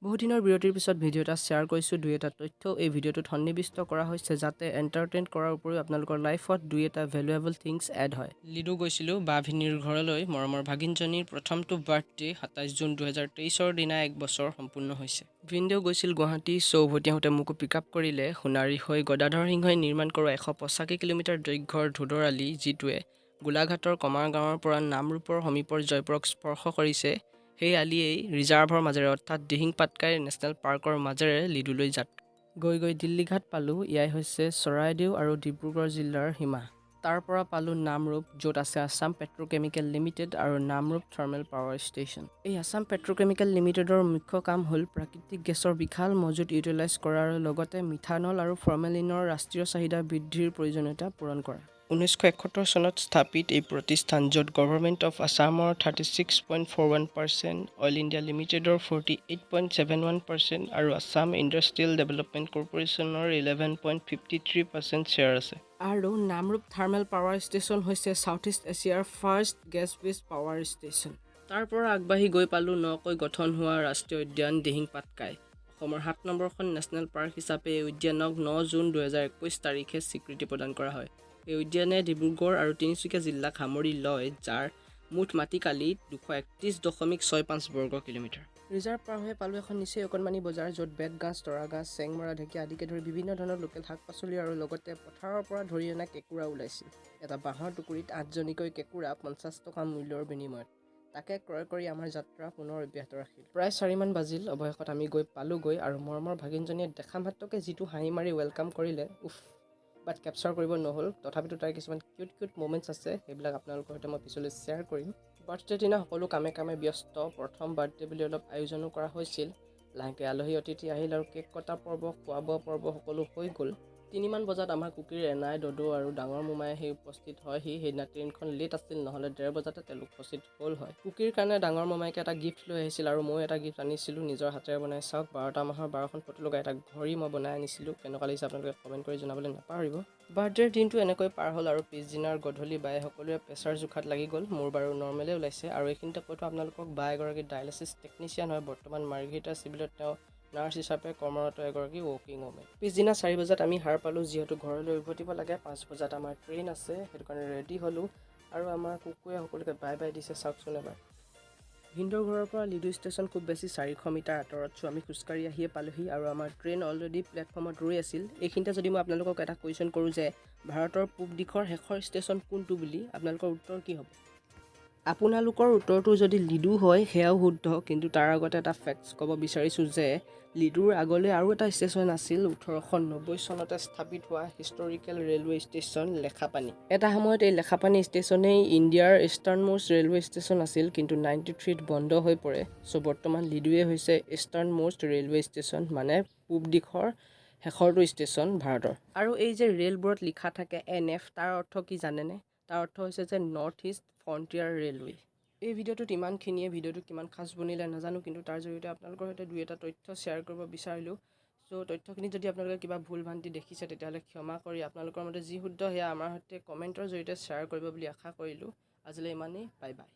বহুদিনৰ বিৰতিৰ পিছত ভিডিঅ' এটা শ্বেয়াৰ কৰিছোঁ। দুই এটা তথ্য এই ভিডিঅ'টোত সন্নিৱিষ্ট কৰা হৈছে যাতে এণ্টাৰটেইন কৰাৰ উপৰিও আপোনালোকৰ লাইফত দুই এটা ভেলুৱেবল থিংছ এড হয়। লিডু গৈছিলোঁ বা ভিনীৰ ঘৰলৈ। মৰমৰ ভাগিনজনীৰ প্ৰথমটো বাৰ্থডে ২৭ জুন ২০২৩ দিনা 1 বছৰ সম্পূৰ্ণ হৈছে। ভিনদেউ গৈছিল গুৱাহাটী, উভতি আহোঁতে মোকো পিক আপ কৰিলে। সোণাৰী হৈ গদাধৰ সিংহই নিৰ্মাণ কৰা ১৮৫ কিলোমিটাৰ দৈৰ্ঘ্যৰ ধোদৰ আলি, যিটোৱে গোলাঘাটৰ কমাৰ গাঁৱৰ পৰা নামৰূপৰ সমীপৰ জয়পুৰক স্পৰ্শ কৰিছে। সেই আলিয়েই ৰিজাৰ্ভৰ মাজেৰে অৰ্থাৎ দিহিং পাটকাই নেশ্যনেল পাৰ্কৰ মাজেৰে লিডুলৈ যাত্ৰা। গৈ গৈ দিল্লীঘাট পালোঁ। এয়াই হৈছে চৰাইদেউ আৰু ডিব্ৰুগড় জিলাৰ সীমা। তাৰ পৰা পালোঁ নামৰূপ, য'ত আছে আছাম পেট্ৰ'কেমিকেল লিমিটেড আৰু নামৰূপ থাৰ্মেল পাৱাৰ ষ্টেচন। এই আছাম পেট্ৰ'কেমিকেল লিমিটেডৰ মুখ্য কাম হ'ল প্ৰাকৃতিক গেছৰ বিশাল মজুত ইউটিলাইজ কৰাৰ লগতে মিথানল আৰু ফৰ্মেলিনৰ ৰাষ্ট্ৰীয় চাহিদা বৃদ্ধিৰ প্ৰয়োজনীয়তা পূৰণ কৰা। ১৯৭১ চনত স্থাপিত এই প্ৰতিষ্ঠান, য'ত গভৰ্ণমেণ্ট অফ আছামৰ 36.41%, অইল ইণ্ডিয়া লিমিটেডৰ 48.71% আৰু আছাম ইণ্ডাষ্ট্ৰিয়েল ডেভেলপমেণ্ট কৰ্পোৰেচনৰ 11.53% শ্বেয়াৰ আছে। আৰু নামৰূপ থাৰ্মেল পাৱাৰ ষ্টেচন হৈছে ছাউথ ইষ্ট এছিয়াৰ first gas based power station. তাৰ পৰা আগবাঢ়ি গৈ পালোঁ নকৈ গঠন হোৱা ৰাষ্ট্ৰীয় উদ্যান দিহিং পাটকাই। অসমৰ ৭ নম্বৰখন নেশ্যনেল পাৰ্ক হিচাপে এই উদ্যানক ৯ জুন ২০২১ তাৰিখে স্বীকৃতি প্ৰদান কৰা হয়। এই উদ্যানে ডিব্ৰুগড় আৰু তিনিচুকীয়া জিলাক সামৰি লয়, যাৰ মুঠ মাটিকালি ২৩.65 বৰ্গ কিলোমিটাৰ। ৰিজাৰ্ভ পাৰ হৈ পালোঁ এখন নিচেই অকণমানি বজাৰ, য'ত বেতগাজ, তৰাগাজ, চেংমৰা, ঢেকীয়া আদিকে ধৰি বিভিন্ন ধৰণৰ লোকেল শাক-পাচলি আৰু লগতে পথাৰৰ পৰা ধৰি অনা কেঁকুৰা ওলাইছিল। এটা বাঁহৰ টুকুৰিত ৮জনীকৈ কেঁকুৰা ৫০ টকা মূল্যৰ বিনিময়ত। তাকে ক্ৰয় কৰি আমাৰ যাত্ৰা পুনৰ অব্যাহত ৰাখিল। প্ৰায় ৪ মান বাজিল। অৱশেষত আমি গৈ পালোগৈ আৰু মৰমৰ ভাগিনজনীয়ে দেখা মাত্ৰকে যিটো হাঁহি মাৰি ৱেলকাম কৰিলে, উফ! বাট কেপচাৰ কৰিব নহ'ল। তথাপিতো তাইৰ কিছুমান কিউট মোমেণ্টছ আছে, সেইবিলাক আপোনালোকৰ সৈতে মই পিছলৈ শ্বেয়াৰ কৰিম। বাৰ্থডে দিনা সকলো কামে কামে ব্যস্ত। প্ৰথম বাৰ্থডে বুলি অলপ আয়োজনো কৰা হৈছিল। লাহেকৈ আলহী অতিথি আহিল আৰু কেক কটা পৰ্ব, খোৱা বোৱা পৰ্ব সকলো হৈ গ'ল। ৩ মান বজাত আমাৰ কুকিৰ এনাই, দদৌ আৰু ডাঙৰ মোমাই আহি উপস্থিত হয়হি। সেইদিনা ট্ৰেইনখন লেট আছিল, নহ'লে ১:৩০ বজাতে তেওঁলোক উপস্থিত হ'ল হয়। কুকিৰ কাৰণে ডাঙৰ মোমাইকে এটা গিফ্ট লৈ আহিছিল আৰু ময়ো এটা গিফ্ট আনিছিলোঁ নিজৰ হাতেৰে বনাই। চাওক, ১২টা মাহৰ ১২খন ফটো লগা এটা ঘড়ী মই বনাই আনিছিলোঁ। কেনেকুৱা লাগিছে আপোনালোকে কমেণ্ট কৰি জনাবলৈ নাপাহৰিব। বাৰ্থডেৰ দিনটো এনেকৈ পাৰ হ'ল আৰু পিছদিনাৰ গধূলি বায়ে সকলোৰে প্ৰেছাৰ জোখাত লাগি গ'ল। মোৰ বাৰু নৰ্মেলে ওলাইছে। আৰু এইখিনিতে কৈ থওঁ আপোনালোকক, বা এগৰাকী ডায়েলাইচিছ টেকনিচিয়ান হয়। বৰ্তমান মাৰ্ঘেৰিটা চিভিলত তেওঁ নাৰ্ছ হিচাপে কৰ্মৰত এগৰাকী ৱৰ্কিং ওমেন। পিছদিনা ৪ বজাত আমি সাৰ পালোঁ, যিহেতু ঘৰলৈ উভতিব লাগে। ৫ বজাত আমাৰ ট্ৰেইন আছে, সেইটো কাৰণে ৰেডি হ'লোঁ আৰু আমাৰ কুকুৰে সকলোকে বাই বাই দিছে। চাওকচোন এবাৰ। ভিনদেউৰ ঘৰৰ পৰা লিডু ষ্টেচন খুব বেছি ৪০০ মিটাৰ আঁতৰত। আমি খোজকাঢ়ি আহিয়ে পালোহি আৰু আমাৰ ট্ৰেইন অলৰেডি প্লেটফৰ্মত ৰৈ আছিল। এইখিনিতে যদি মই আপোনালোকক এটা কুৱেশ্যন কৰোঁ যে ভাৰতৰ পূব দিশৰ শেষৰ ষ্টেচন কোনটো বুলি, আপোনালোকৰ উত্তৰ কি হ'ব? আপোনালোকৰ উত্তৰটো যদি লিডু হয়, সেয়াও শুদ্ধ, কিন্তু তাৰ আগতে এটা ফেক্টছ ক'ব বিচাৰিছোঁ যে লিডুৰ আগলৈ আৰু এটা ষ্টেচন আছিল, ১৮৯০ চনতে স্থাপিত হোৱা হিষ্টৰিকেল ৰেলৱে ষ্টেচন লেখাপানী। এটা সময়ত এই লেখাপানী ষ্টেচনেই ইণ্ডিয়াৰ ইষ্টাৰ্ণমষ্ট ৰেলৱে ষ্টেচন আছিল, কিন্তু ৯৩ত বন্ধ হৈ পৰে। বৰ্তমান লিডুৱে হৈছে ইষ্টাৰ্ণমষ্ট ৰেলৱে ষ্টেচন, মানে পূব দিশৰ শেষৰটো ষ্টেচন ভাৰতৰ। আৰু এই যে ৰেলবোৰত লিখা থাকে NF, তাৰ অৰ্থ কি জানেনে? তাৰ অৰ্থ হৈছে যে নৰ্থ ইষ্ট ফ্ৰণ্টিয়াৰ ৰেলৱে। এই ভিডিঅ'টোত ইমানখিনিয়ে। ভিডিঅ'টো কিমান খাছ বনিলে নাজানো, কিন্তু তাৰ জৰিয়তে আপোনালোকৰ সৈতে দুই এটা তথ্য শ্বেয়াৰ কৰিব বিচাৰিলোঁ। তথ্যখিনি যদি আপোনালোকে কিবা ভুল ভ্ৰান্তি দেখিছে, তেতিয়াহ'লে ক্ষমা কৰি আপোনালোকৰ মতে যি শুদ্ধ সেয়া আমাৰ সৈতে কমেণ্টৰ জৰিয়তে শ্বেয়াৰ কৰিব বুলি আশা কৰিলোঁ। আজিলৈ ইমানেই। Bye bye.